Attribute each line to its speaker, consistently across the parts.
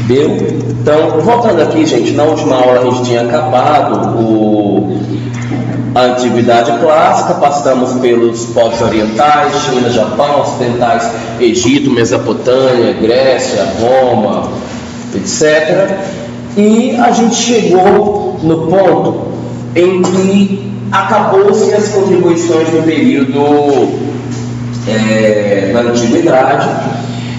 Speaker 1: Deu? Então, voltando aqui, gente, na última aula a gente tinha acabado a antiguidade clássica, passamos pelos povos orientais, China, Japão, ocidentais, Egito, Mesopotâmia, Grécia, Roma, etc. E a gente chegou no ponto em que acabou-se as contribuições do período na antiguidade,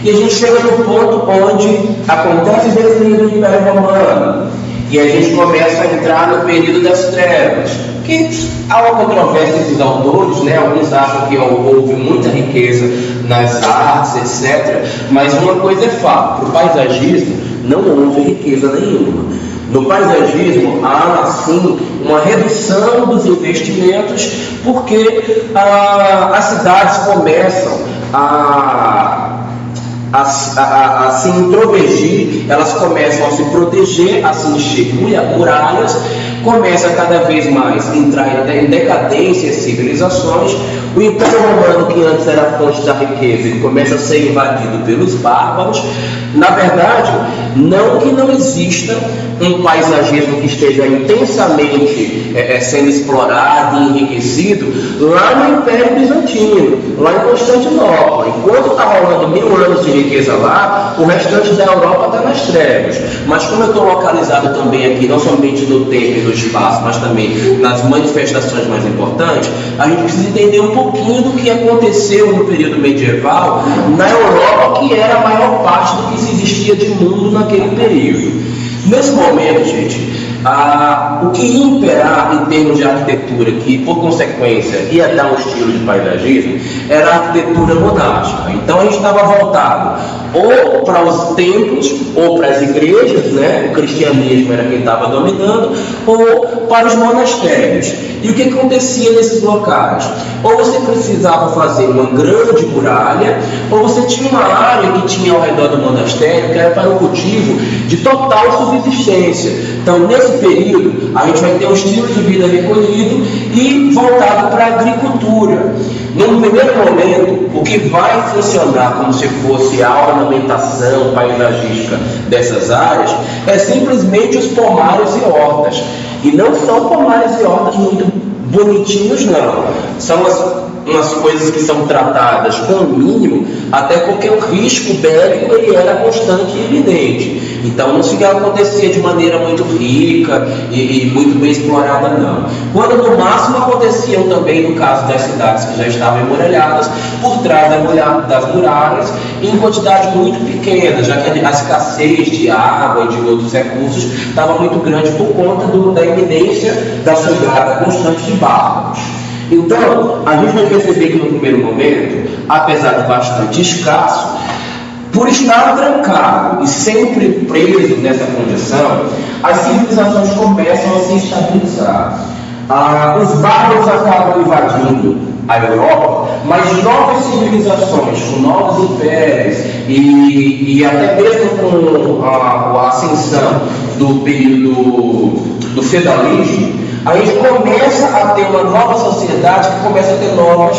Speaker 1: e a gente chega no ponto onde acontece o declínio do Império Romano e a gente começa a entrar no período das trevas, que há uma controvérsia entre os autores, né? Alguns acham que houve muita riqueza nas artes, etc. Mas uma coisa é fato: para o paisagismo não houve riqueza nenhuma. No paisagismo há, assim, uma redução dos investimentos, porque as cidades começam a se introvergir, elas começam a se proteger, a se encher muralhas, começa cada vez mais a entrar em decadência as civilizações. O Império Romano, que antes era a fonte da riqueza, ele começa a ser invadido pelos bárbaros. Na verdade, não que não exista um paisagismo que esteja intensamente sendo explorado e enriquecido lá no Império Bizantino, lá em Constantinopla. Enquanto está rolando 1000 anos de riqueza lá, o restante da Europa está nas trevas. Mas como eu estou localizado também aqui, não somente no tempo e no espaço, mas também nas manifestações mais importantes, a gente precisa entender um pouquinho do que aconteceu no período medieval na Europa, que era a maior parte do que se existia de mundo naquele período. Nesse momento, gente, o que ia imperar em termos de arquitetura, que por consequência ia dar um estilo de paisagismo, era a arquitetura monástica. Então a gente estava voltado ou para os templos ou para as igrejas, né? O cristianismo era quem estava dominando, ou para os monastérios. E o que acontecia nesses locais? Ou você precisava fazer uma grande muralha, ou você tinha uma área que tinha ao redor do monastério que era para o cultivo de total subsistência. Então, nesse período, a gente vai ter um estilo de vida recolhido e voltado para a agricultura. Num primeiro momento, o que vai funcionar como se fosse a ornamentação paisagística dessas áreas é simplesmente os pomares e hortas. E não são pomares e hortas muito bonitinhos, não. São umas coisas que são tratadas com o mínimo, até porque o risco bélico ele era constante e evidente. Então não se acontecia de maneira muito rica e muito bem explorada, não. Quando no máximo aconteciam também no caso das cidades que já estavam emuralhadas, por trás das muralhas, em quantidade muito pequena, já que a escassez de água e de outros recursos estava muito grande por conta da iminência da chegada constante de bárbaros. Então, a gente vai perceber que no primeiro momento, apesar de bastante escasso, por estar trancado e sempre preso nessa condição, as civilizações começam a se estabilizar. Os bárbaros acabam invadindo a Europa, mas novas civilizações, com novos impérios e até mesmo com a ascensão do período do feudalismo, a gente começa a ter uma nova sociedade que começa a ter novas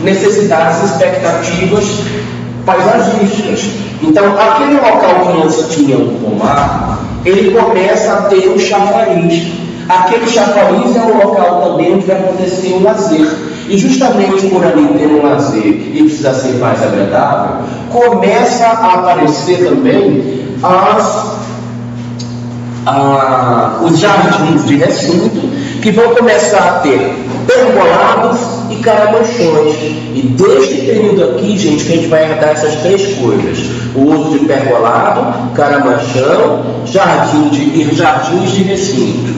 Speaker 1: necessidades e expectativas paisagísticas. Então, aquele local que antes tinha um pomar, ele começa a ter um chafariz. Aquele chafariz é um local também onde vai acontecer o lazer. E justamente por ali ter um lazer e precisa ser mais agradável, começa a aparecer também os jardins de recinto, que vão começar a ter pergolados e caramanchões. E deste período aqui, gente, que a gente vai herdar essas três coisas: o uso de pergolado, caramanchão, jardins de recinto.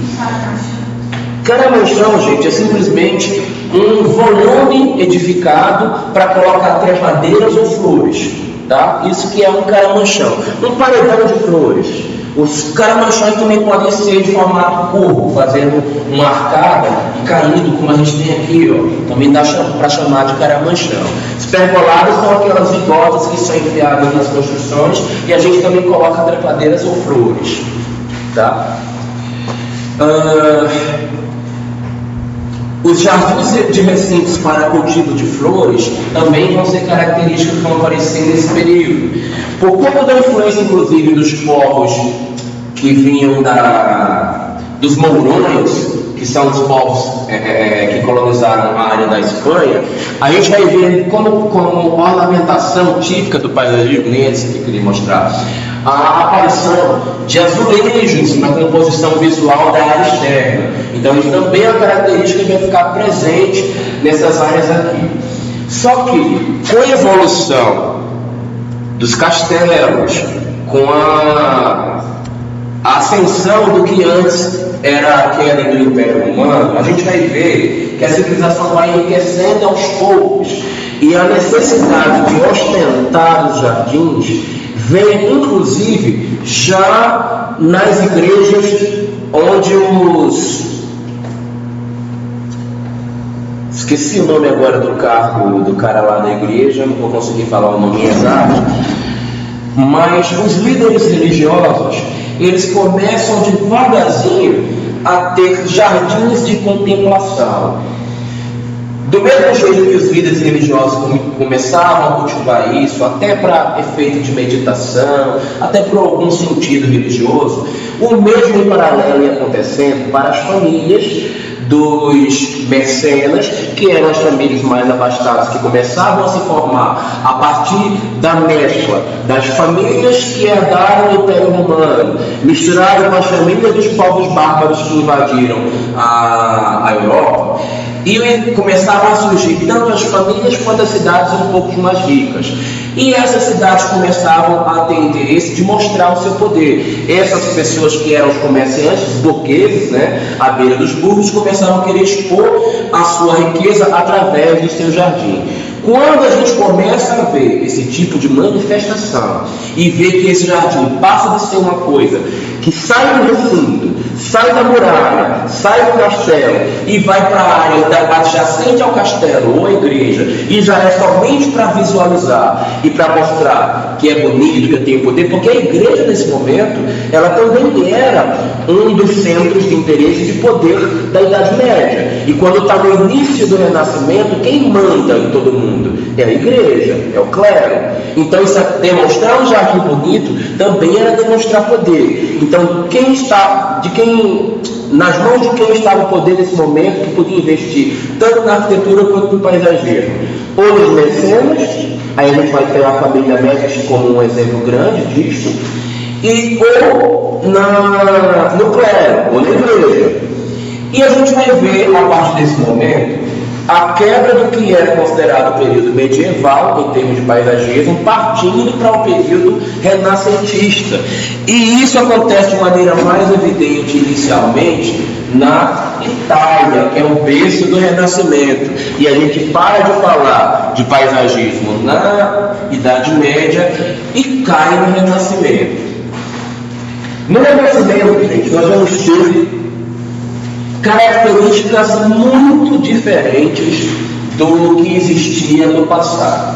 Speaker 1: Caramanchão, gente, é simplesmente um volume edificado para colocar trepadeiras ou flores, tá? Isso que é um caramanchão. Um paredão de flores. Os caramanchões também podem ser de formato curvo, fazendo uma arcada e caindo, como a gente tem aqui, ó. Também dá para chamar de caramanchão. Os pergolados são aquelas vigotas que são enfiadas nas construções e a gente também coloca trepadeiras ou flores, tá? Os jardins de recintos para cultivo de flores também vão ser características que vão aparecer nesse período. Por conta da influência, inclusive, dos povos que vinham dos mourões, que são os povos que colonizaram a área da Espanha, a gente vai ver como ornamentação típica do paisagismo, nesse que eu queria mostrar, a aparição de azulejos na composição visual da área externa. Então isso também é uma característica que vai ficar presente nessas áreas aqui. Só que com a evolução dos castelos, com a ascensão do que antes era a queda do Império Romano, a gente vai ver que a civilização vai enriquecendo aos poucos, e a necessidade de ostentar os jardins vem inclusive já nas igrejas onde esqueci o nome agora do cargo do cara lá da igreja, não vou conseguir falar o nome exato, mas os líderes religiosos, eles começam devagarzinho a ter jardins de contemplação. Do mesmo jeito que os líderes religiosos começavam a cultivar isso, até para efeito de meditação, até por algum sentido religioso, o mesmo em paralelo ia acontecendo para as famílias dos mecenas, que eram as famílias mais abastadas, que começavam a se formar a partir da mescla das famílias que herdaram o Império Romano, misturado com as famílias dos povos bárbaros que invadiram a Europa. E começavam a surgir tanto as famílias quanto as cidades um pouco mais ricas. E essas cidades começavam a ter interesse de mostrar o seu poder. Essas pessoas que eram os comerciantes, os burgueses, à beira dos burgos, começaram a querer expor a sua riqueza através do seu jardim. Quando a gente começa a ver esse tipo de manifestação e ver que esse jardim passa de ser uma coisa que sai do recinto, sai da muralha, sai do castelo e vai para a área adjacente ao castelo ou à igreja, e já é somente para visualizar e para mostrar que é bonito, que tem poder, porque a igreja nesse momento, ela também era um dos centros de interesse de poder da Idade Média. E quando está no início do Renascimento, quem manda em todo mundo? É a igreja, é o clero. Então isso, demonstrar um jardim bonito também era demonstrar poder. Então nas mãos de quem estava o poder nesse momento, que podia investir tanto na arquitetura quanto no paisagismo? Ou nos mecenas, aí a gente vai ter a família Médici como um exemplo grande disso, ou no clero, ou na igreja. E a gente vai ver, a partir desse momento, a quebra do que era considerado o período medieval, em termos de paisagismo, partindo para o período renascentista. E isso acontece de maneira mais evidente, inicialmente, na Itália, que é o berço do Renascimento. E a gente para de falar de paisagismo na Idade Média e cai no Renascimento. No Renascimento, gente, nós vamos ter características muito diferentes do que existia no passado.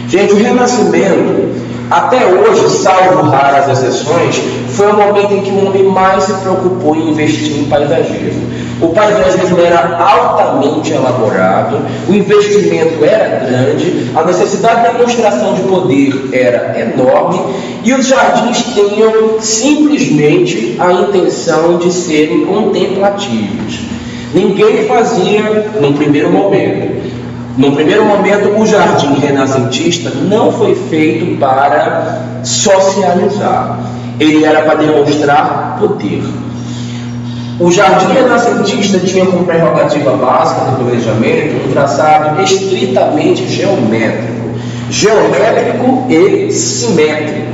Speaker 1: Gente, o Renascimento, até hoje, salvo raras exceções, foi o momento em que o homem mais se preocupou em investir em paisagismo. O paisagismo era altamente elaborado, o investimento era grande, a necessidade de demonstração de poder era enorme, e os jardins tinham simplesmente a intenção de serem contemplativos. Ninguém fazia num primeiro momento. No primeiro momento, o jardim renascentista não foi feito para socializar. Ele era para demonstrar poder. O jardim renascentista tinha como prerrogativa básica do planejamento um traçado estritamente geométrico e simétrico.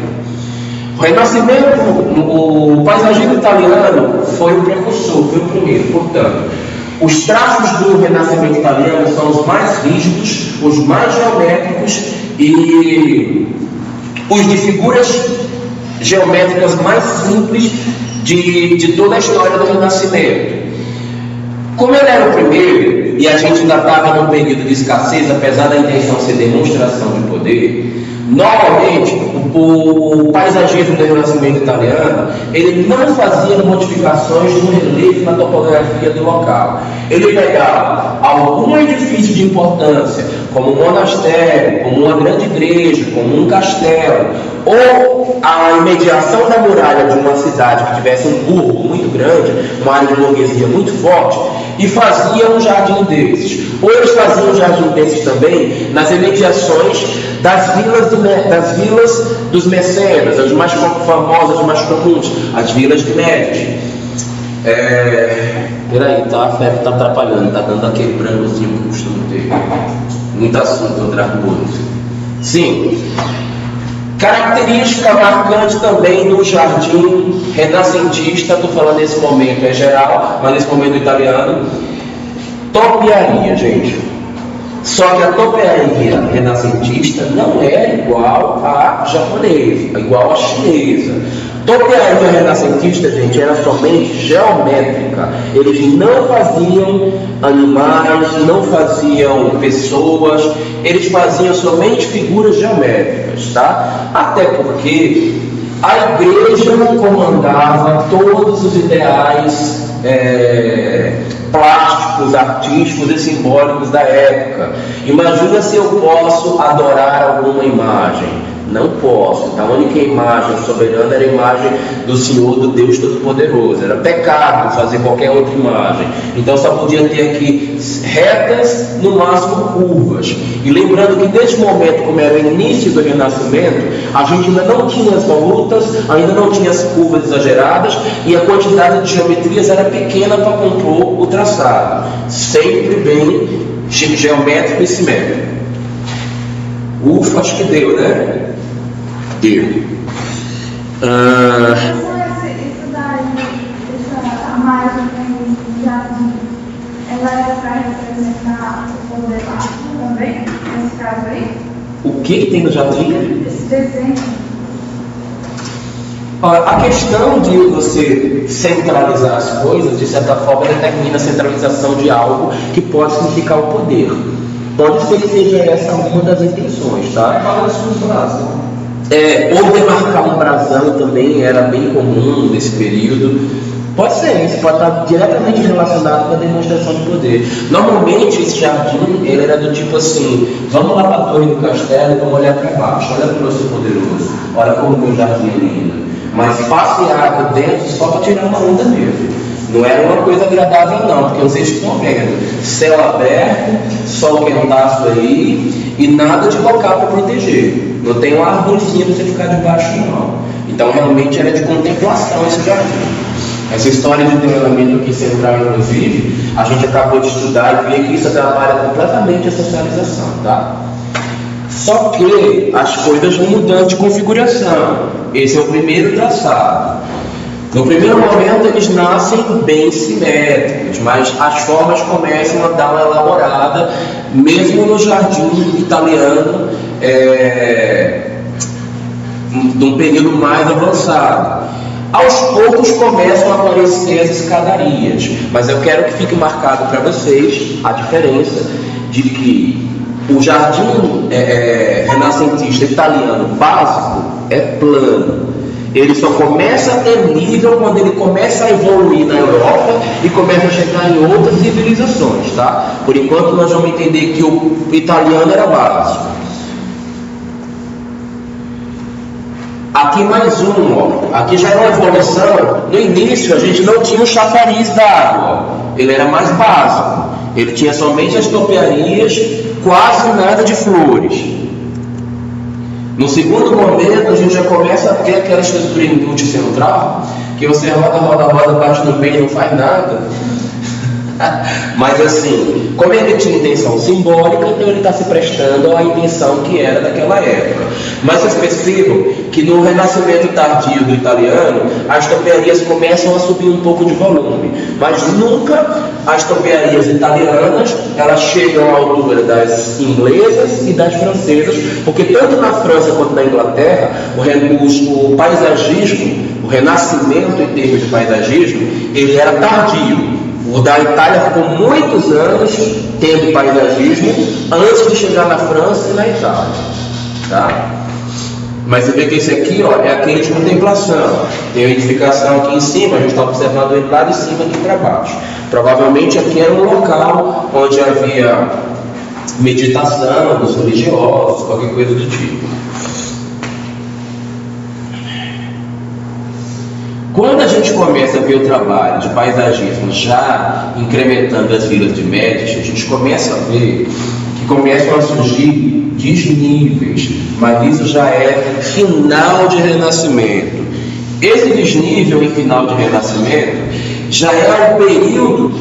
Speaker 1: O Renascimento, o paisagismo italiano foi o precursor, foi o primeiro. Portanto, os traços do Renascimento italiano são os mais rígidos, os mais geométricos e os de figuras geométricas mais simples de toda a história do Renascimento. Como ele era o primeiro, e a gente ainda estava num período de escassez, apesar da intenção ser demonstração de poder, normalmente o o paisagismo do Renascimento italiano, ele não fazia modificações no relief, na topografia do local. Ele pegava algum edifício de importância, como um monastério, como uma grande igreja, como um castelo, ou a imediação da muralha de uma cidade que tivesse um burgo muito grande, uma área de burguesia muito forte, e fazia um jardim desses. Ou eles faziam um jardim desses também nas imediações das vilas dos mecenas, as mais famosas, as mais comuns, as vilas de Médici. Peraí, tá? A febre está atrapalhando, está dando aquele brancozinho que costumo ter. Muito assunto atrás do outro. Sim. Característica marcante também do jardim renascentista, estou falando nesse momento é geral, mas nesse momento italiano, topiaria, gente. Só que a topiaria renascentista não é igual à japonesa, igual à chinesa. Topiaria renascentista, gente, era somente geométrica. Eles não faziam animais, não faziam pessoas, eles faziam somente figuras geométricas, tá? Até porque a igreja comandava todos os ideais plásticos, artísticos e simbólicos da época. Imagina se eu posso adorar alguma imagem. Não posso. A única imagem soberana era a imagem do Senhor, do Deus Todo-Poderoso. Era pecado fazer qualquer outra imagem. Então só podia ter aqui retas, no máximo curvas. E lembrando que neste momento, como era o início do Renascimento, a gente ainda não tinha as volutas, ainda não tinha as curvas exageradas, e a quantidade de geometrias era pequena para compor o traçado. Sempre bem geométrico e simétrico. Ufa, acho que deu, né? Deu.
Speaker 2: Essa imagem do jardim, ela era para representar o poder máximo também, nesse caso aí?
Speaker 1: O que tem no jardim?
Speaker 2: Esse desenho.
Speaker 1: A questão de você centralizar as coisas, de certa forma, determina a centralização de algo que pode significar o poder. Pode ser que seja essa uma das intenções, tá? Ou demarcar um brasão também era bem comum nesse período. Pode ser, isso pode estar diretamente relacionado com a demonstração de poder. Normalmente esse jardim ele era do tipo assim: vamos lá para a torre do castelo e vamos olhar para baixo, olha para o nosso poderoso, olha como o meu jardim é lindo. Mas passear dentro só para tirar uma onda mesmo. Não era uma coisa agradável não, porque vocês estão vendo, céu aberto, sol quentaço aí, e nada de local para proteger. Não tem uma arvorezinha para você ficar debaixo não. Então realmente era de contemplação esse jardim. Essa história de treinamento aqui central, inclusive, a gente acabou de estudar e ver que isso atrapalha completamente a socialização, tá? Só que as coisas vão mudando de configuração. Esse é o primeiro traçado. No primeiro momento eles nascem bem simétricos, mas as formas começam a dar uma elaborada, mesmo no jardim italiano, de um período mais avançado. Aos poucos começam a aparecer as escadarias, mas eu quero que fique marcado para vocês a diferença de que o jardim renascentista italiano básico é plano. Ele só começa a ter nível quando ele começa a evoluir na Europa e começa a chegar em outras civilizações, tá? Por enquanto nós vamos entender que o italiano era básico. Aqui mais um, ó. Aqui já é uma evolução. No início a gente não tinha o chafariz d'água, ele era mais básico. Ele tinha somente as topiarias, quase nada de flores. No segundo momento, a gente já começa a ter aquela estrutura inútil central, que você roda, bate no peito e não faz nada. Mas assim, como ele tinha intenção simbólica, então ele está se prestando à intenção que era daquela época. Mas vocês percebam que no Renascimento tardio do italiano, as topiarias começam a subir um pouco de volume, mas nunca as topiarias italianas elas chegam à altura das inglesas e das francesas, porque tanto na França quanto na Inglaterra o paisagismo, o renascimento em termos de paisagismo, ele era tardio. O da Itália ficou muitos anos tendo paisagismo antes de chegar na França e na Itália, tá? Mas você vê que esse aqui, ó, é aquele de contemplação. Tem a edificação aqui em cima, a gente está observando ele lá de cima aqui para baixo. Provavelmente aqui era um local onde havia meditação dos religiosos, qualquer coisa do tipo. Quando a gente começa a ver o trabalho de paisagismo já incrementando as vilas de Médici, a gente começa a ver que começam a surgir desníveis, mas isso já é final de Renascimento. Esse desnível em final de Renascimento já é um período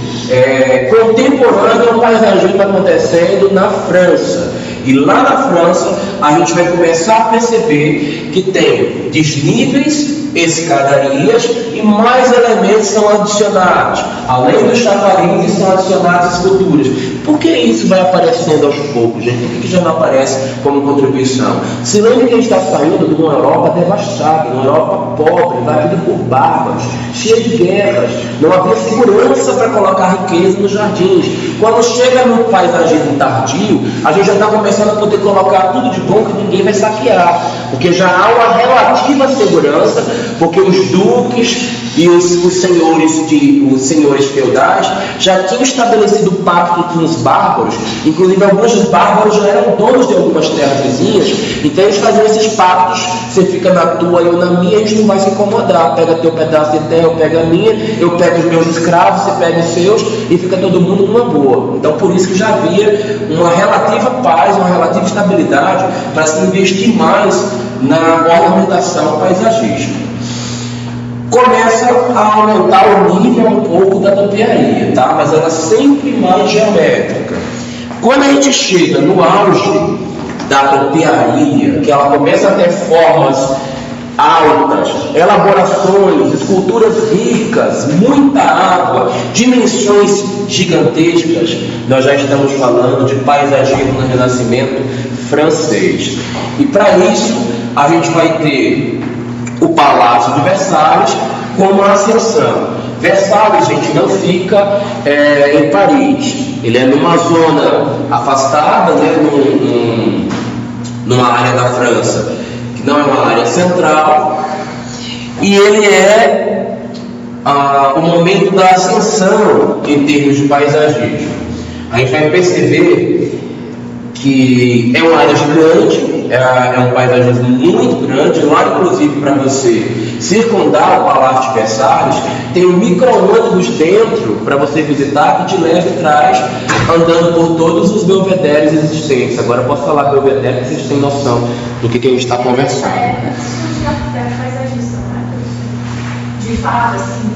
Speaker 1: contemporâneo ao paisagismo acontecendo na França. E lá na França a gente vai começar a perceber que tem desníveis, escadarias e mais elementos são adicionados. Além dos chafarizes são adicionadas esculturas. Por que isso vai aparecendo aos poucos, gente? Por que já não aparece como contribuição? Se lembra que a gente está saindo de uma Europa devastada, uma Europa pobre, invadida por bárbaros, cheia de guerras, não havia segurança para colocar riqueza nos jardins. Quando chega no paisagismo tardio, a gente já está começando a poder colocar tudo de bom que ninguém vai saquear, porque já há uma relativa segurança, porque os duques e os senhores feudais já tinham estabelecido pacto com os bárbaros. Inclusive alguns dos bárbaros já eram donos de algumas terras vizinhas, então eles faziam esses pactos: você fica na tua e eu na minha, a gente não vai se incomodar, pega teu pedaço de terra, eu pego a minha, eu pego os meus escravos, você pega os seus, e fica todo mundo numa boa. Então por isso que já havia uma relativa paz, uma relativa estabilidade para se investir mais na ornamentação paisagística. Começa a aumentar o nível um pouco da topiaria, tá? Mas ela é sempre mais geométrica. Quando a gente chega no auge da topiaria, que ela começa a ter formas altas, elaborações, esculturas ricas, muita água, dimensões gigantescas, nós já estamos falando de paisagismo no Renascimento francês. E para isso a gente vai ter o Palácio de Versalhes como a ascensão. Versalhes, gente, não fica em Paris. Ele é numa zona afastada, né, numa área da França que não é uma área central. E ele é o momento da ascensão em termos de paisagismo. A gente vai perceber que é uma área gigante, é um paisagismo muito grande. Lá, inclusive, para você circundar o Palácio de Versalhes, tem um micro-ônibus dentro para você visitar, que te leva e traz, andando por todos os belvederes existentes. Agora eu posso falar belvedere, porque vocês têm noção do que a gente está conversando.
Speaker 2: De fato, assim.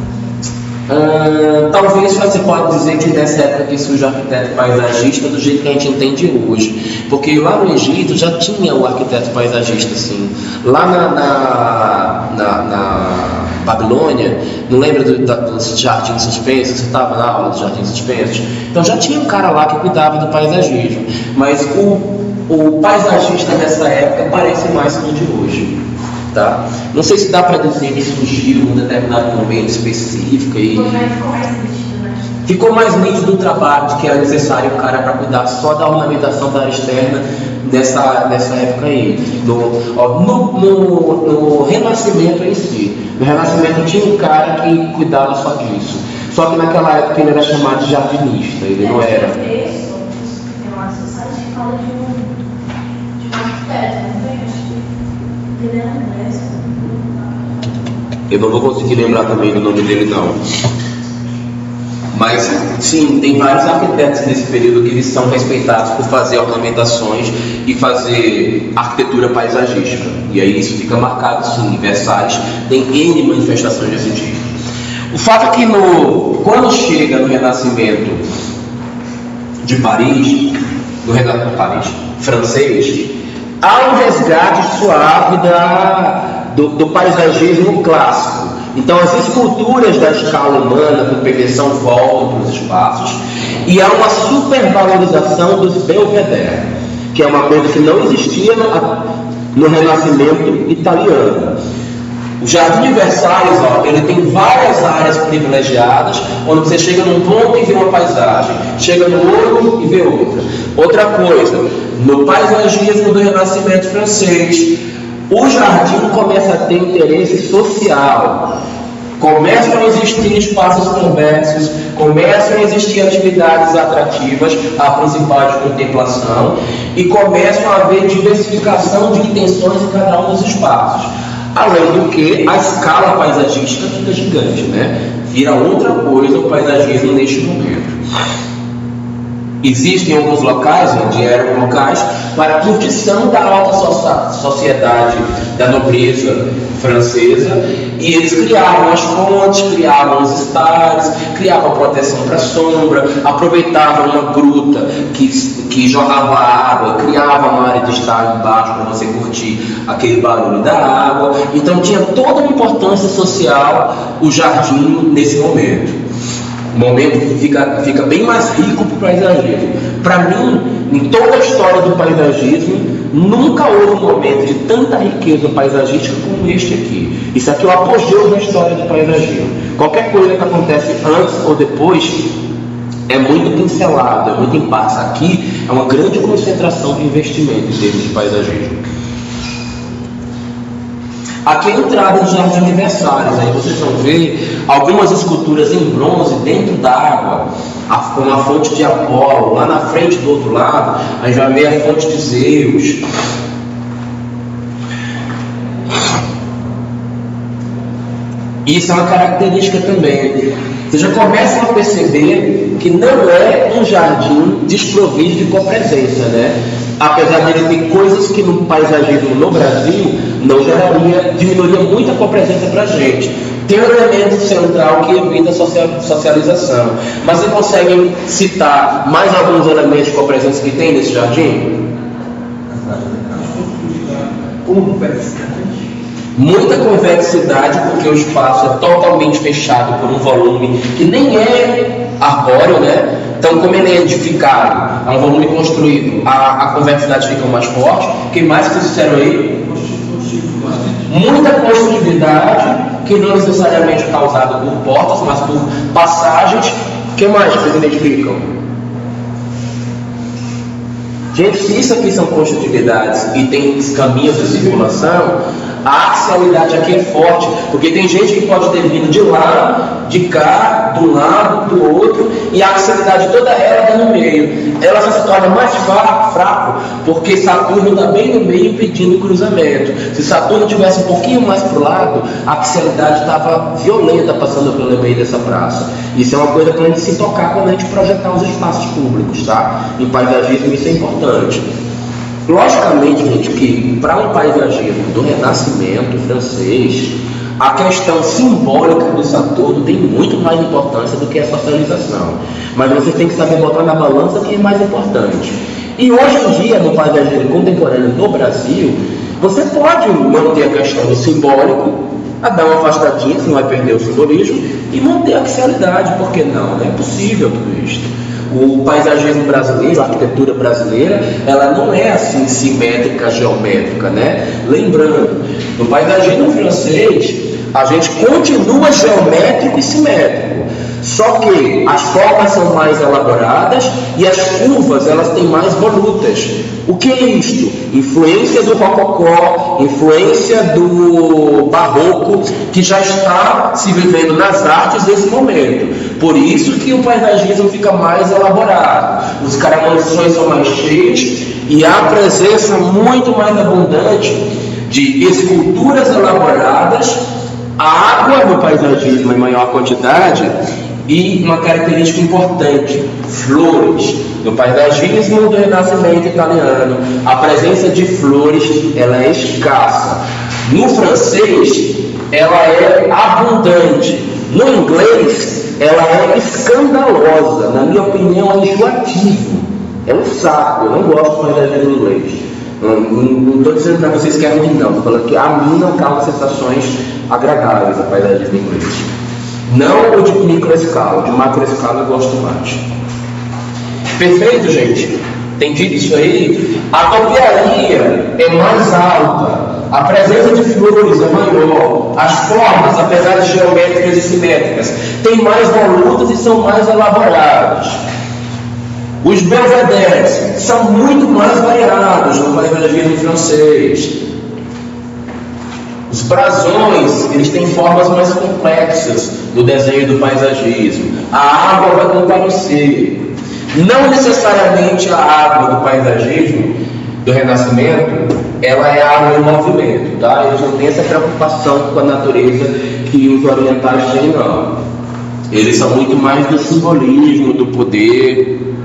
Speaker 1: Talvez você pode dizer que nessa época que surge o arquiteto paisagista do jeito que a gente entende hoje, porque lá no Egito já tinha o arquiteto paisagista, assim. Lá na Babilônia, não lembra dos jardins suspensos? Você estava na aula dos jardins suspensos? Então já tinha um cara lá que cuidava do paisagismo, mas o paisagista nessa época parece mais com o de hoje. Tá? Não sei se dá para dizer que surgiu em um determinado momento específico e ficou mais nítido o trabalho de que era necessário um cara para cuidar só da ornamentação da área externa nessa época aí. No Renascimento em si, no Renascimento tinha um cara que cuidava só disso, só que naquela época ele era chamado de jardinista, ele não era.
Speaker 2: Tem uma sociedade que fala de um arquiteto, não tem? Ele era inglês.
Speaker 1: Eu não vou conseguir lembrar também do nome dele, não. Mas sim, tem vários arquitetos nesse período que eles são respeitados por fazer ornamentações e fazer arquitetura paisagística. E aí isso fica marcado, sim. Em Versalhes tem N manifestações desse tipo. O fato é que quando chega no Renascimento de Paris, francês, há um resgate suave do paisagismo clássico. Então as esculturas da escala humana com perfeição voltam para os espaços e há uma supervalorização dos belvedere, que é uma coisa que não existia no Renascimento italiano. O Jardim de Versalhes, ele tem várias áreas privilegiadas, onde você chega num ponto e vê uma paisagem, chega no outro e vê outra. Outra coisa, no paisagismo do Renascimento francês, o jardim começa a ter interesse social. Começam a existir espaços convexos, começam a existir atividades atrativas, a principal de contemplação, e começam a haver diversificação de intenções em cada um dos espaços. Além do que, a escala paisagística fica gigante, né? Vira outra coisa o paisagismo neste momento. Existem alguns locais, onde eram locais para a curtição da alta sociedade, da nobreza francesa, e eles criavam as fontes, criavam os estares, criavam proteção para a sombra, aproveitavam uma gruta que jorrava água, criava uma área de estar embaixo para você curtir aquele barulho da água. Então tinha toda uma importância social o jardim nesse momento. O momento fica bem mais rico para o paisagismo. Para mim, em toda a história do paisagismo, nunca houve um momento de tanta riqueza paisagística como este aqui. Isso aqui é o apogeu da história do paisagismo. Qualquer coisa que acontece antes ou depois é muito pincelado, é muito em passo. Aqui é uma grande concentração de investimento em termos de paisagismo. Aqui é a entrada dos Jardins de Versalhes. Aí vocês vão ver algumas esculturas em bronze dentro d'água, com a fonte de Apolo. Lá na frente, do outro lado, a gente vai ver a fonte de Zeus. Isso é uma característica também. Vocês já começam a perceber que não é um jardim desprovido de copresença, né? Apesar dele ter coisas que no paisagismo no Brasil não diminuiria muito a copresença para a gente. Tem um elemento central que evita a socialização. Mas vocês conseguem citar mais alguns elementos de copresença que tem nesse jardim? Muita convexidade, porque o espaço é totalmente fechado por um volume que nem é arbóreo, né? Então, como ele é edificado, é um volume construído, a convexidade fica mais forte. O que mais que vocês disseram aí? Muita construtividade, que não necessariamente é causada por portas, mas por passagens. O que mais que vocês identificam? Gente, se isso aqui são construtividades e tem caminhos de circulação, a axialidade aqui é forte, porque tem gente que pode ter vindo de lá, de cá, de um lado, do outro, e a axialidade toda ela está no meio. Ela só se torna mais fraco, porque Saturno está bem no meio impedindo o cruzamento. Se Saturno tivesse um pouquinho mais para o lado, a axialidade estava violenta passando pelo meio dessa praça. Isso é uma coisa para a gente se tocar quando a gente projetar os espaços públicos, tá? Em paisagismo isso é importante. Logicamente, gente, que para um paisagismo do Renascimento francês, a questão simbólica do Saturno tem muito mais importância do que a socialização. Mas você tem que saber botar na balança o que é mais importante. E hoje em dia, no paisagismo contemporâneo no Brasil, você pode manter a questão do simbólico, a dar uma afastadinha, você não vai perder o simbolismo, e manter a axialidade, por que não? Não é possível tudo isso. O paisagismo brasileiro, a arquitetura brasileira, ela não é assim simétrica, geométrica, né? Lembrando, no paisagismo francês, a gente continua geométrico e simétrico. Só que as formas são mais elaboradas e as curvas elas têm mais volutas. O que é isto? Influência do rococó, influência do barroco, que já está se vivendo nas artes desse momento. Por isso que o paisagismo fica mais elaborado. Os caramanchões são mais cheios e há presença muito mais abundante de esculturas elaboradas, a água no paisagismo em maior quantidade. E uma característica importante, flores. No paisagismo do Renascimento italiano, a presença de flores ela é escassa. No francês, ela é abundante. No inglês, ela é escandalosa. Na minha opinião, é enjoativo. É um saco. Eu não gosto do paisagismo inglês. Não estou dizendo para vocês que é ruim, não. Estou falando que a mim não causa sensações agradáveis a paisagismo inglês. Não o de microescala, de macroescala eu gosto mais. Perfeito, gente? Entendido isso aí? A topiaria é mais alta, a presença de flores é maior, as formas, apesar de geométricas e simétricas, têm mais volutas e são mais elaboradas. Os belvéderes são muito mais variados no paisagismo francês. Os brasões, eles têm formas mais complexas no desenho do paisagismo. A água vai comparecer. Não necessariamente a água do paisagismo, do Renascimento, ela é água em movimento, tá? Eles não têm essa preocupação com a natureza que os orientais têm, não. Eles são muito mais do simbolismo, do poder.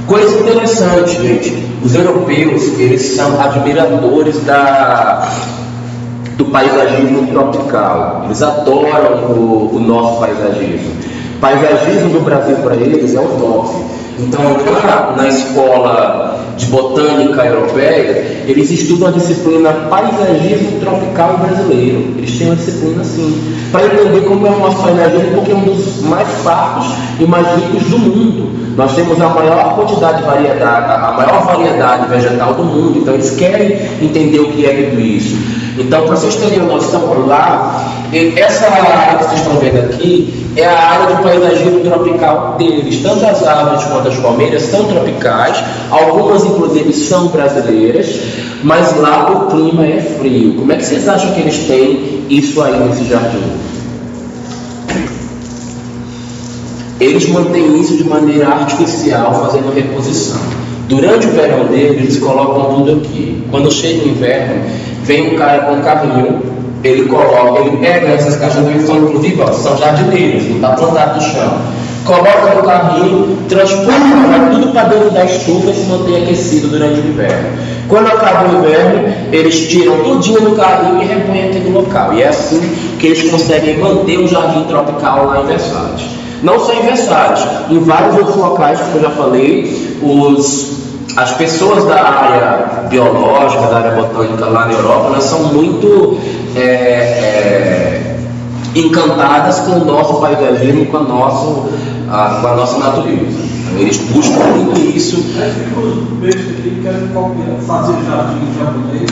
Speaker 1: Coisa interessante, gente. Os europeus, eles são admiradores do paisagismo tropical. Eles adoram o nosso paisagismo. O paisagismo do Brasil para eles é o top. Então, lá na escola de botânica europeia, eles estudam a disciplina paisagismo tropical brasileiro. Eles têm uma disciplina assim, para entender como é o nosso paisagismo, porque é um dos mais fartos e mais ricos do mundo. Nós temos a maior quantidade de variedade, a maior variedade vegetal do mundo. Então eles querem entender o que é tudo isso. Então, para vocês terem uma noção, lá, essa área que vocês estão vendo aqui é a área de paisagismo tropical deles. Tanto as árvores quanto as palmeiras são tropicais, algumas inclusive são brasileiras, mas lá o clima é frio. Como é que vocês acham que eles têm isso aí nesse jardim? Eles mantêm isso de maneira artificial, fazendo reposição. Durante o verão deles, eles colocam tudo aqui. Quando chega o inverno, vem um cara com um carrinho, ele pega essas caixas que são, inclusive, são jardineiras, não está plantado no chão. Coloca no carrinho, transporta, vai tudo para dentro da estufa e se mantém aquecido durante o inverno. Quando acaba o inverno, eles tiram tudinho no carrinho e repõem aqui no local. E é assim que eles conseguem manter o jardim tropical lá em Versalhes. Não só em Versalhes, em vários outros locais, como eu já falei, as pessoas da área biológica, da área botânica lá na Europa, elas são muito encantadas com o nosso paisagismo, com a nossa natureza. Eles buscam muito isso.
Speaker 3: Os peixes aqui querem fazer jardim japonês.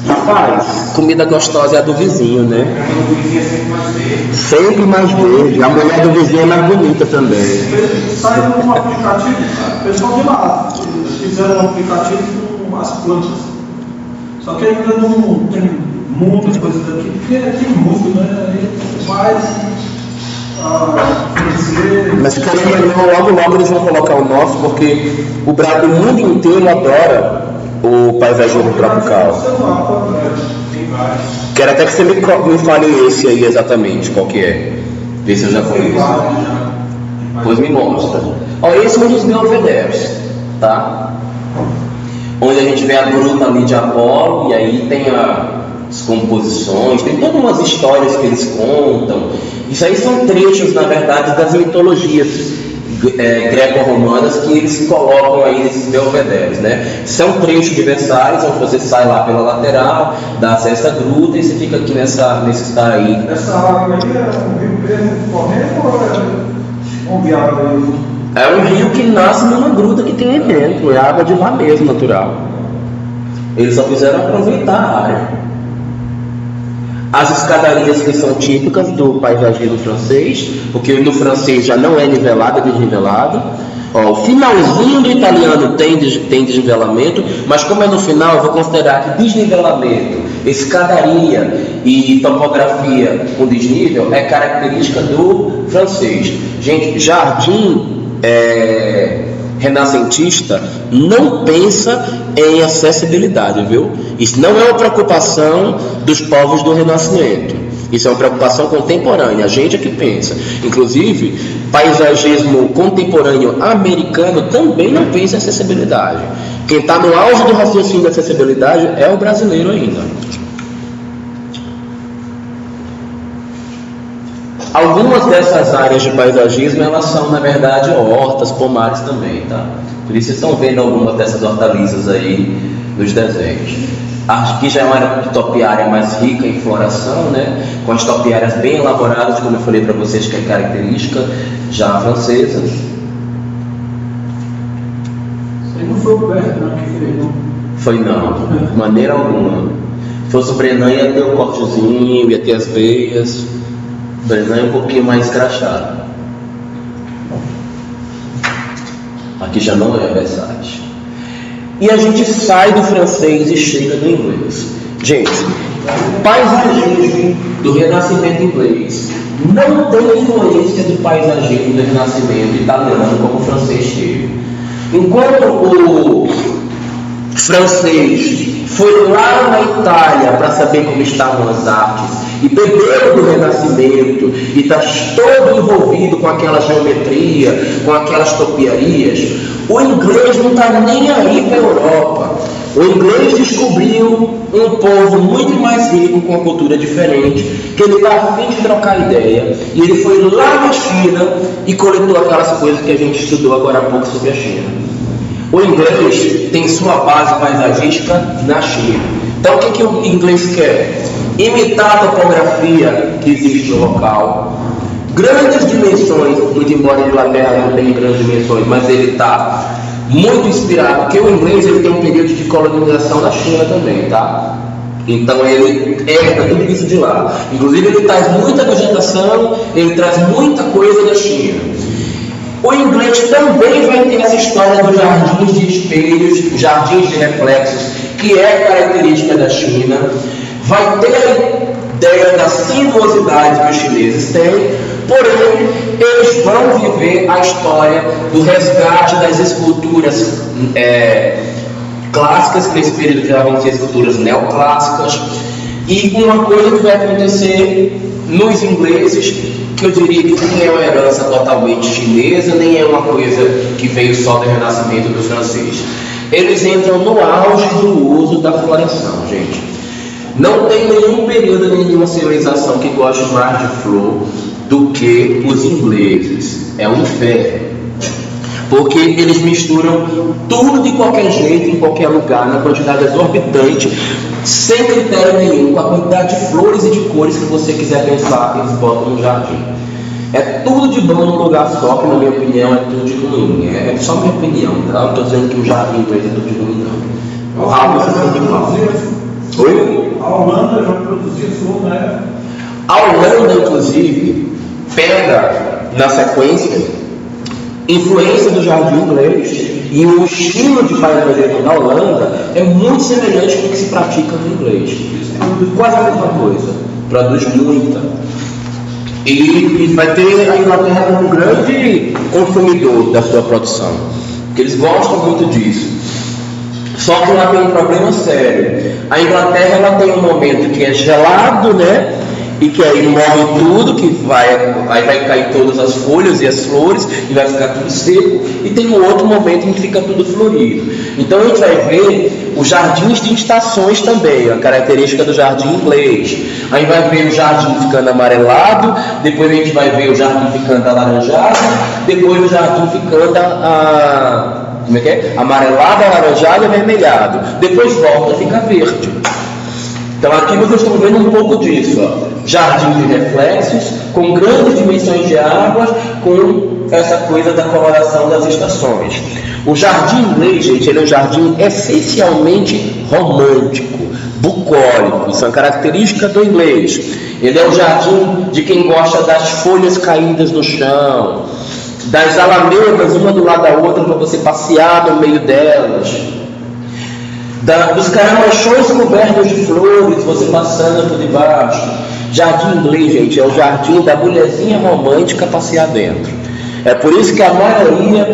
Speaker 1: Rapaz, comida gostosa é a do vizinho, né?
Speaker 3: O vizinho é sempre mais verde.
Speaker 1: Sempre mais verde. A mulher do vizinho é mais bonita também.
Speaker 3: Saiu um aplicativo, o pessoal de lá fizeram um aplicativo com as plantas. Só que ainda não tem muita coisa daqui, porque tem muito, né?
Speaker 1: Mas querendo ou não, logo eles vão colocar o nosso, porque o mundo inteiro adora o paisagismo tropical. Quero até que você me fale esse aí exatamente, qual que é. Vê se eu já conheço. Pois me mostra. Ó, esse é um dos belvederes, tá? Onde a gente vê a gruta ali de Apolo, e aí tem as composições, tem todas umas histórias que eles contam. Isso aí são trechos, na verdade, das mitologias greco-romanas que eles colocam aí nesses belvederes, né? São trechos de Versalhes, onde você sai lá pela lateral, dá acesso à gruta e você fica aqui nesse estar aí.
Speaker 3: Essa água aí é um rio mesmo correndo ou é um viário?
Speaker 1: É um rio que nasce numa gruta que tem aí dentro, é água de lá mesmo, natural. Eles só fizeram aproveitar a área. As escadarias que são típicas do paisagismo francês, porque no francês já não é nivelado, é desnivelado. Ó, o finalzinho do italiano tem desnivelamento, mas como é no final, eu vou considerar que desnivelamento, escadaria e topografia com desnível é característica do francês. Gente, jardim renascentista não pensa em acessibilidade, viu? Isso não é uma preocupação dos povos do Renascimento. Isso é uma preocupação contemporânea, a gente é que pensa. Inclusive, paisagismo contemporâneo americano também não pensa em acessibilidade. Quem está no auge do raciocínio da acessibilidade é o brasileiro ainda. Algumas dessas áreas de paisagismo, elas são, na verdade, hortas, pomares também, tá? Por isso vocês estão vendo algumas dessas hortaliças aí nos desenhos. Aqui já é uma área topiária mais rica em floração, né? Com as topiárias bem elaboradas, como eu falei para vocês, que é característica já francesa.
Speaker 3: Isso aí não foi o Bertrand que fez, não?
Speaker 1: Foi não, de maneira alguma. Se fosse o Brenan, ia ter o cortezinho, ia ter as veias. O Brenan é um pouquinho mais escrachado. Aqui já não é Versalhes. E a gente sai do francês e chega no inglês. Gente, o paisagismo do Renascimento inglês não tem influência do paisagismo do Renascimento italiano como o francês teve. Enquanto o francês foi lá na Itália para saber como estavam as artes e bebeu do Renascimento e está todo envolvido com aquela geometria, com aquelas topiarias, o inglês não está nem aí para a Europa. O inglês descobriu um povo muito mais rico, com uma cultura diferente, que ele está a fim de trocar ideia, e ele foi lá na China e coletou aquelas coisas que a gente estudou agora há pouco sobre a China. O inglês tem sua base paisagística na China. Então o que o inglês quer? Imitar a topografia que existe no local. Grandes dimensões, muito embora a Inglaterra não tenha grandes dimensões, mas ele está muito inspirado, porque o inglês ele tem um período de colonização na China também, tá? Então ele herda tudo isso de lá. Inclusive ele traz muita vegetação, ele traz muita coisa da China. O inglês também vai ter essa história dos jardins de espelhos, jardins de reflexos, que é característica da China. Vai ter a ideia da sinuosidade que os chineses têm, porém eles vão viver a história do resgate das esculturas clássicas, que nesse período já vão ser esculturas neoclássicas, e uma coisa que vai acontecer nos ingleses, que eu diria que nem é uma herança totalmente chinesa, nem é uma coisa que veio só do Renascimento do francês. Eles entram no auge do uso da floração, gente. Não tem nenhum período, nenhuma civilização que goste mais de flor do que os ingleses. É um inferno. Porque eles misturam tudo de qualquer jeito, em qualquer lugar, na quantidade exorbitante, sem critério nenhum, com a quantidade de flores e de cores que você quiser pensar, eles botam no jardim. É tudo de bom num lugar só, que na minha opinião é tudo de ruim. É só minha opinião, tá? Eu não estou dizendo que o jardim inglês é tudo de ruim, não. Oi?
Speaker 3: A Holanda já produzia flor, né?
Speaker 1: A Holanda, inclusive, pega na sequência influência do jardim inglês, e o estilo de paisagismo da Holanda é muito semelhante com o que se pratica no inglês. Quase a mesma coisa, produz muita. E vai ter a Inglaterra como um grande consumidor da sua produção, porque eles gostam muito disso. Só que lá tem um problema sério. A Inglaterra ela tem um momento que é gelado, né? E que aí morre tudo, que vai cair todas as folhas e as flores, e vai ficar tudo seco. E tem um outro momento em que fica tudo florido. Então a gente vai ver os jardins de estações também, a característica do jardim inglês. Aí vai ver o jardim ficando amarelado, depois a gente vai ver o jardim ficando alaranjado, depois o jardim ficando como é que é? Amarelado, alaranjado e avermelhado. Depois volta a ficar verde. Então aqui vocês estão vendo um pouco disso, ó. Jardim de reflexos, com grandes dimensões de águas, com essa coisa da coloração das estações. O jardim inglês, gente, ele é um jardim essencialmente romântico, bucólico. Isso é uma característica do inglês. Ele é o jardim de quem gosta das folhas caídas no chão, das alamedas uma do lado da outra para você passear no meio delas, dos caramachões cobertos de flores, você passando por debaixo. Jardim inglês, gente, é o jardim da mulherzinha romântica passear dentro. É por isso que a maioria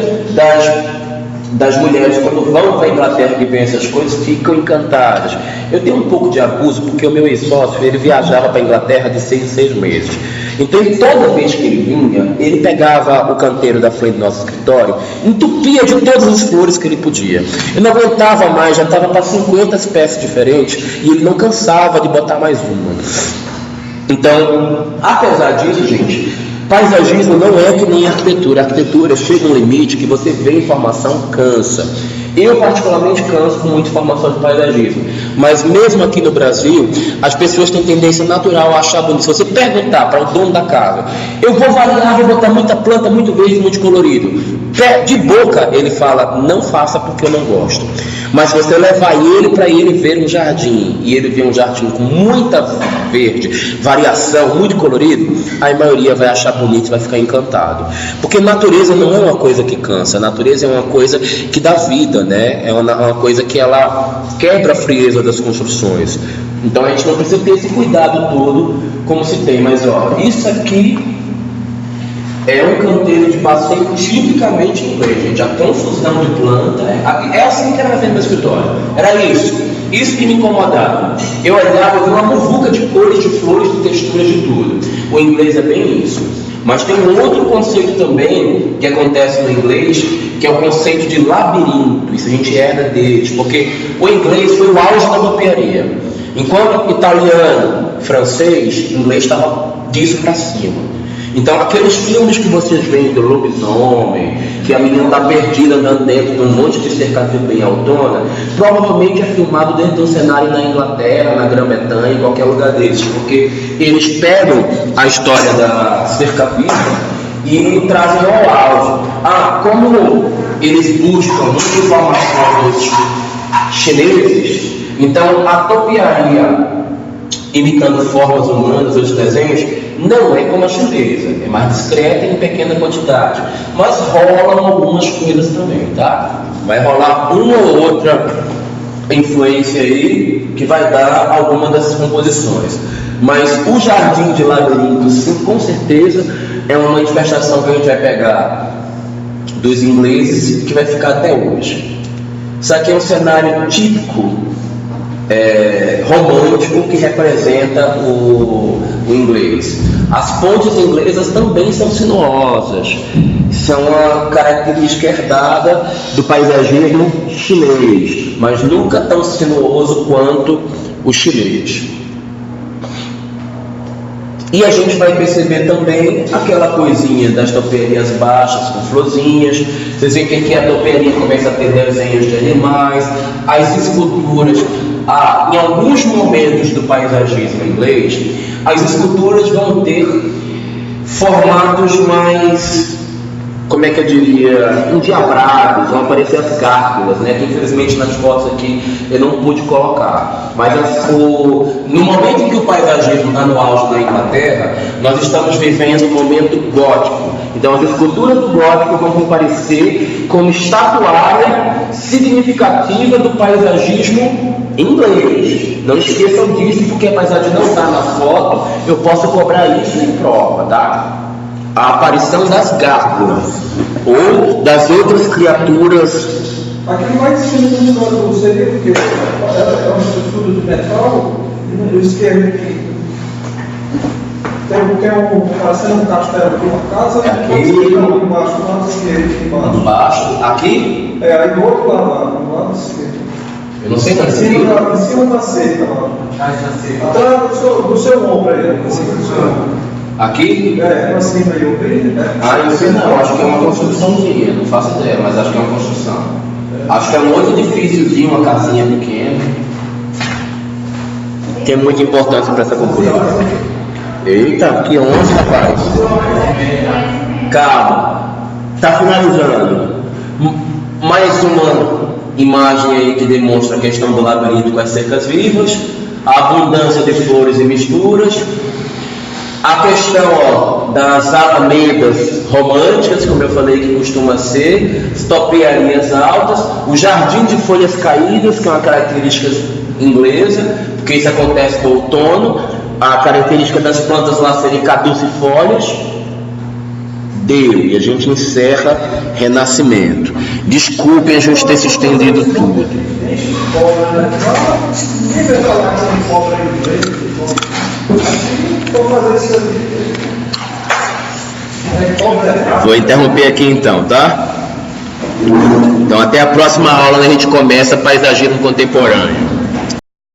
Speaker 1: das mulheres, quando vão para a Inglaterra e veem essas coisas, ficam encantadas. Eu tenho um pouco de abuso, porque o meu ex-sócio, ele viajava para a Inglaterra de 6 em 6 meses. Então, toda vez que ele vinha, ele pegava o canteiro da frente do nosso escritório, entupia de todas as flores que ele podia. Eu não aguentava mais, já estava para 50 espécies diferentes, e ele não cansava de botar mais uma. Então, apesar disso, gente, paisagismo não é que nem arquitetura. A arquitetura chega a um limite que você vê informação, cansa. Eu particularmente canso com muita informação de paisagismo. Mas mesmo aqui no Brasil, as pessoas têm tendência natural a achar bonito. Se você perguntar para o dono da casa, eu vou variar, vou botar muita planta, muito verde, muito colorido. De boca ele fala, não faça porque eu não gosto. Mas se você levar ele para ele ver um jardim, e ele vê um jardim com muita verde, variação, muito colorido, a maioria vai achar bonito e vai ficar encantado. Porque natureza não é uma coisa que cansa, a natureza é uma coisa que dá vida, né? É uma coisa que ela quebra a frieza das construções. Então a gente não precisa ter esse cuidado todo como se tem, mas ó, isso aqui é um canteiro de passeio tipicamente inglês, gente. A confusão de planta é assim que era na frente do meu escritório. Era isso que me incomodava. Eu olhava, eu vi uma muvuca de cores, de flores, de texturas, de tudo. O inglês é bem isso. Mas tem um outro conceito também que acontece no inglês, que é o conceito de labirinto. Isso a gente herda deles, porque o inglês foi o auge da bobearia. Enquanto italiano, francês, inglês estava disso para cima. Então, aqueles filmes que vocês veem do lobisomem, que a menina está perdida andando dentro de um monte de cercadinho bem autona, provavelmente é filmado dentro de um cenário na Inglaterra, na Grã-Bretanha, em qualquer lugar desses, porque eles pegam a história da cerca-viva e trazem ao auge. Como eles buscam muita informação dos chineses, então a topiaria imitando formas humanas, os desenhos, não é como a chinesa, é mais discreta e em pequena quantidade, mas rolam algumas coisas também, tá? Vai rolar uma ou outra influência aí que vai dar alguma dessas composições, mas o Jardim de Labirinto, sim, com certeza é uma manifestação que a gente vai pegar dos ingleses que vai ficar até hoje. Isso aqui é um cenário típico romântico que representa o inglês. As pontes inglesas também são sinuosas, são uma característica herdada do paisagismo chinês, mas nunca tão sinuoso quanto o chinês. E a gente vai perceber também aquela coisinha das toperias baixas com florzinhas. Vocês veem que aqui a toperia começa a ter desenhos de animais, as esculturas. Em alguns momentos do paisagismo inglês, as esculturas vão ter formatos mais, como é que eu diria, endiabrados, vão aparecer as cárpulas, né? Que infelizmente nas fotos aqui eu não pude colocar. Mas no momento em que o paisagismo está no auge da Inglaterra, nós estamos vivendo um momento gótico. Então as esculturas do gótico vão comparecer como estatuária significativa do paisagismo inglês. Não esqueçam disso, porque apesar de não estar na foto, eu posso cobrar isso em prova, tá? A aparição das gárgulas ou das outras criaturas.
Speaker 3: Aqui vai existir um seria porque é uma estrutura de metal e no esquerdo aqui tem parecendo um castelo aqui, uma casa,
Speaker 1: aqui
Speaker 3: embaixo, do lado esquerdo, aqui embaixo.
Speaker 1: Embaixo? Aqui?
Speaker 3: Aí do outro lado, do lado esquerdo.
Speaker 1: Eu não sei
Speaker 3: em cima da cerca lá. Atrás do seu ombro aí.
Speaker 1: Aqui?
Speaker 3: Pra cima aí, eu bem.
Speaker 1: Eu sei não, acho que é uma construçãozinha, não faço ideia, mas acho que é uma construção. Acho que é um outro edifíciozinho, uma casinha pequena, que é muito importante para essa cultura. Eita, que onça, rapaz. Calma, tá finalizando. Mais uma imagem aí que demonstra a questão do labirinto com as cercas vivas, a abundância de flores e misturas, a questão das alamedas românticas, como eu falei que costuma ser, as topiarias altas, o jardim de folhas caídas, que é uma característica inglesa, porque isso acontece no outono, a característica das plantas lá serem caducifólias. Deu, e a gente encerra Renascimento. Desculpem a gente ter se estendido tudo. Vou interromper aqui então, tá? Então até a próxima aula, a gente começa paisagismo contemporâneo.